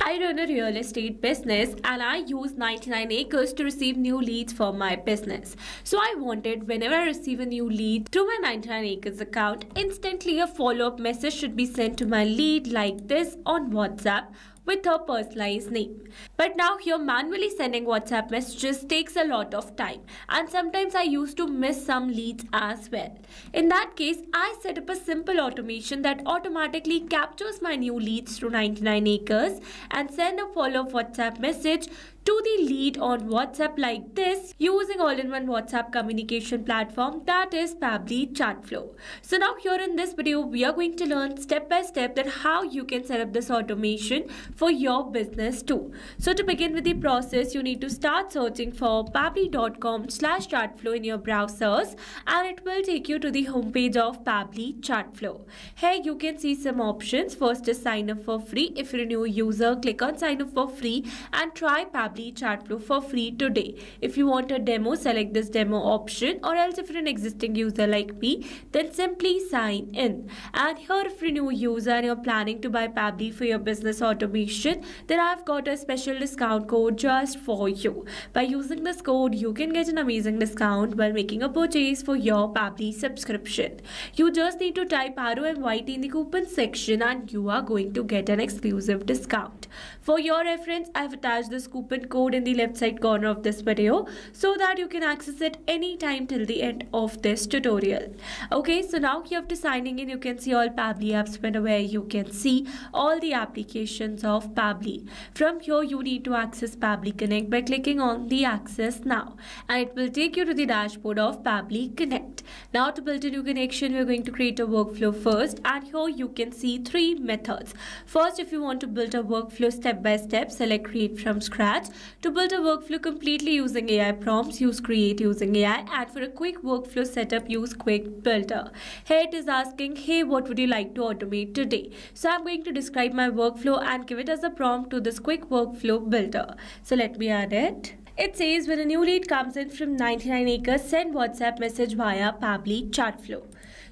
I run a real estate business and I use 99 acres to receive new leads for my business. So I wanted whenever I receive a new lead through my 99 acres account, instantly a follow-up message should be sent to my lead like this on WhatsApp with her personalized name. But now here manually sending WhatsApp messages takes a lot of time and sometimes I used to miss some leads as well. In that case, I set up a simple automation that automatically captures my new leads through 99 acres and send a follow-up WhatsApp message to the lead on WhatsApp like this using all-in-one WhatsApp communication platform that is Pabbly Chatflow. So now here in this video, we are going to learn step by step that how you can set up this automation for your business too. So to begin with the process, you need to start searching for pabbly.com/chatflow in your browsers and it will take you to the homepage of Pabbly Chatflow. Here you can see some options. First is sign up for free. If you're a new user, click on sign up for free and try Pabbly Chatflow for free today. If you want a demo, select this demo option, or else if you're an existing user like me, then simply sign in. And here if you're a new user and you're planning to buy Pabbly for your business automation, then I've got a special discount code just for you. By using this code, you can get an amazing discount while making a purchase for your Pabbly subscription. You just need to type ROMYT in the coupon section and you are going to get an exclusive discount. For your reference, I've attached this coupon code in the left side corner of this video so that you can access it anytime till the end of this tutorial. Okay, so now here after signing in, you can see all Pabbly apps window where you can see all the applications of Pabbly. From here, you need to access Pabbly Connect by clicking on the access now and it will take you to the dashboard of Pabbly Connect. Now to build a new connection, we're going to create a workflow first and here you can see three methods. First, if you want to build a workflow step by step, select create from scratch. To build a workflow completely using AI prompts, use create using AI, and for a quick workflow setup, use quick builder. Here it is asking, hey, what would you like to automate today? So I'm going to describe my workflow and give it as a prompt to this quick workflow builder. So let me add it. It says when a new lead comes in from 99 acres, send WhatsApp message via Pabbly Chatflow.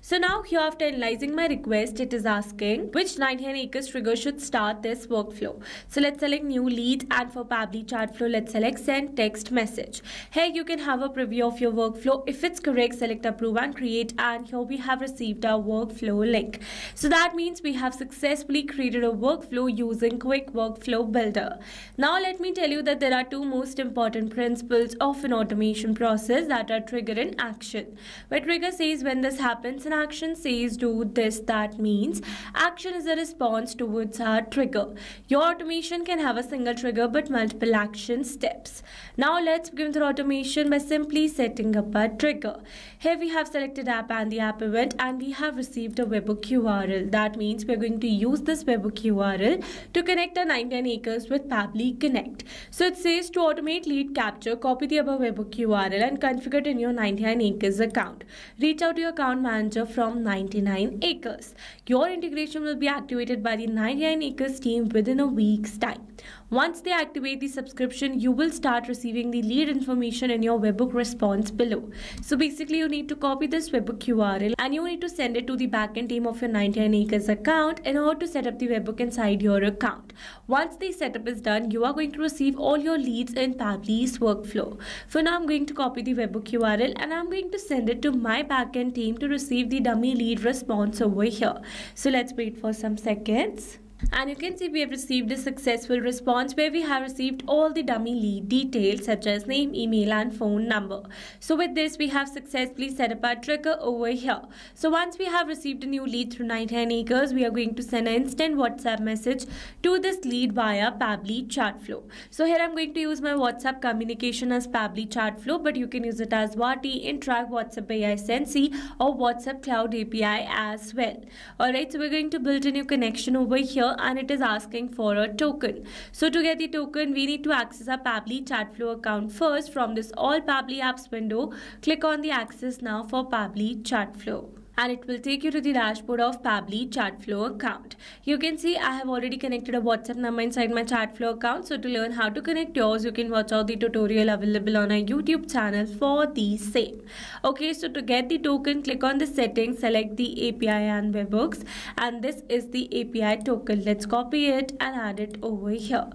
So now here after analyzing my request, it is asking which 99 acres trigger should start this workflow. So let's select new lead and for Pabbly Chatflow, let's select send text message. Here you can have a preview of your workflow. If it's correct, select approve and create and here we have received our workflow link. So that means we have successfully created a workflow using quick workflow builder. Now let me tell you that there are two most important principles of an automation process that are trigger and action. Where trigger says when this happens and action says do this, that means action is a response towards our trigger. Your automation can have a single trigger but multiple action steps. Now let's begin with automation by simply setting up a trigger. Here we have selected app and the app event and we have received a webhook URL. That means we're going to use this webhook URL to connect our 99 acres with Pabbly Connect. So it says to automate lead capture, copy the above webhook URL and configure it in your 99 acres account. Reach out to your account manager from 99 acres. Your integration will be activated by the 99 acres team within a week's time. Once they activate the subscription, you will start receiving the lead information in your webhook response below. So basically you need to copy this webhook URL and you need to send it to the backend team of your 99 acres account in order to set up the webhook inside your account. Once the setup is done, you are going to receive all your leads in Pabbly's workflow. For now, I'm going to copy the webhook URL and I'm going to send it to my backend team to receive the dummy lead response over here. So let's wait for some seconds. And you can see we have received a successful response where we have received all the dummy lead details such as name, email and phone number. So with this, we have successfully set up our trigger over here. So once we have received a new lead through 99 acres, we are going to send an instant WhatsApp message to this lead via Pabbly Chatflow. So here I'm going to use my WhatsApp communication as Pabbly Chatflow, but you can use it as Vati, Interact, WhatsApp AI Sensi or WhatsApp Cloud API as well. Alright, so we're going to build a new connection over here and it is asking for a token. So to get the token, we need to access our Pabbly Chatflow account first. From this all Pabbly apps window, click on the access now for Pabbly Chatflow. and it will take you to the dashboard of Pabbly Chatflow account. You can see I have already connected a WhatsApp number inside my Chatflow account. So to learn how to connect yours, you can watch out the tutorial available on our YouTube channel for the same. Okay, so to get the token, click on the settings, select the API and webhooks, and this is the API token. Let's copy it and add it over here.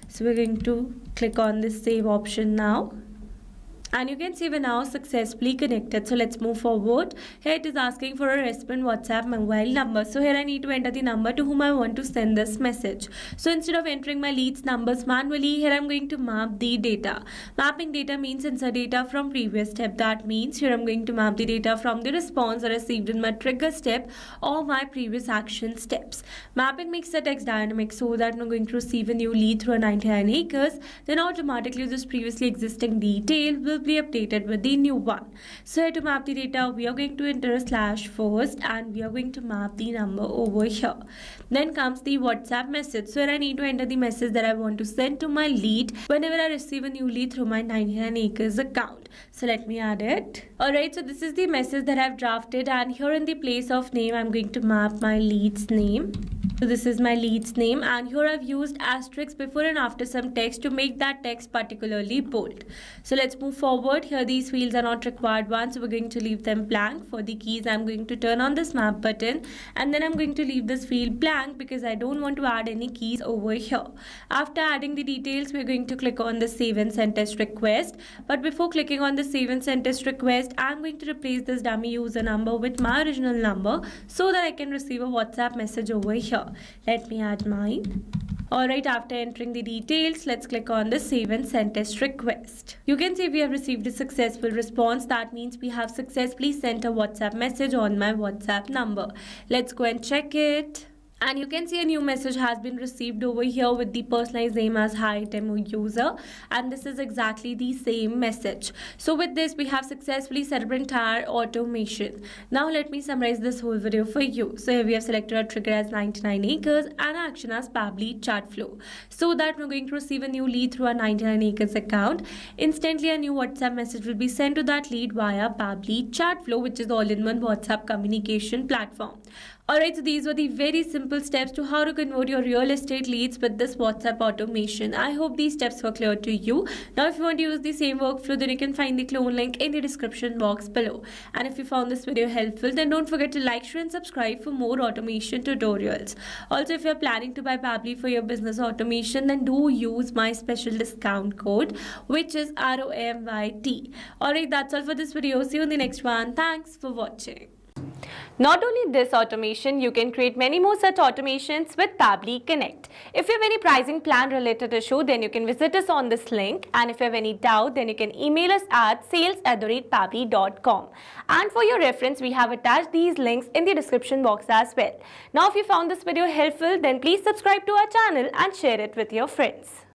So we're going to click on this save option now. And you can see we're now successfully connected. So let's move forward. Here it is asking for a respond WhatsApp mobile number. So here I need to enter the number to whom I want to send this message. So instead of entering my leads numbers manually, here I'm going to map the data. Mapping data means insert data from previous step. That means here I'm going to map the data from the response I received in my trigger step or my previous action steps. Mapping makes the text dynamic so that I'm going to receive a new lead through a 99 acres. Then automatically this previously existing detail will be updated with the new one. So here to map the data, we are going to enter a slash first and we are going to map the number over here. Then comes the WhatsApp message. So here I need to enter the message that I want to send to my lead whenever I receive a new lead through my 99 acres account. So let me add it. Alright, so this is the message that I've drafted, and here in the place of name, I'm going to map my lead's name. So this is my lead's name, and here I've used asterisk before and after some text to make that text particularly bold. So let's move forward. Here these fields are not required ones, so we're going to leave them blank. For the keys, I'm going to turn on this map button, and then I'm going to leave this field blank because I don't want to add any keys over here. After adding the details, we're going to click on the save and send test request. But before clicking on the save and send test request, I'm going to replace this dummy user number with my original number so that I can receive a WhatsApp message over here. Let me add mine. Alright, after entering the details, let's click on the save and send test request. You can see we have received a successful response. That means we have successfully sent a WhatsApp message on my WhatsApp number. Let's go and check it. And you can see a new message has been received over here with the personalized name as hi demo user, and this is exactly the same message. So with this, we have successfully set up entire automation. Now let me summarize this whole video for you. So here we have selected our trigger as 99 acres and action as Pabbly Chatflow, so that we're going to receive a new lead through our 99 acres account. Instantly a new WhatsApp message will be sent to that lead via Pabbly Chatflow, which is all-in-one WhatsApp communication platform. Alright, so these were the very simple steps to how to convert your real estate leads with this WhatsApp automation. I hope these steps were clear to you. Now if you want to use the same workflow, then you can find the clone link in the description box below. And if you found this video helpful, then don't forget to like, share and subscribe for more automation tutorials. Also, if you're planning to buy Pabbly for your business automation, then do use my special discount code, which is ROMYT. Alright, that's all for this video. See you in the next one. Thanks for watching. Not only this automation, you can create many more such automations with Pabbly Connect. If you have any pricing plan related issue, then you can visit us on this link. And if you have any doubt, then you can email us at sales@pabbly.com. And for your reference, we have attached these links in the description box as well. Now, if you found this video helpful, then please subscribe to our channel and share it with your friends.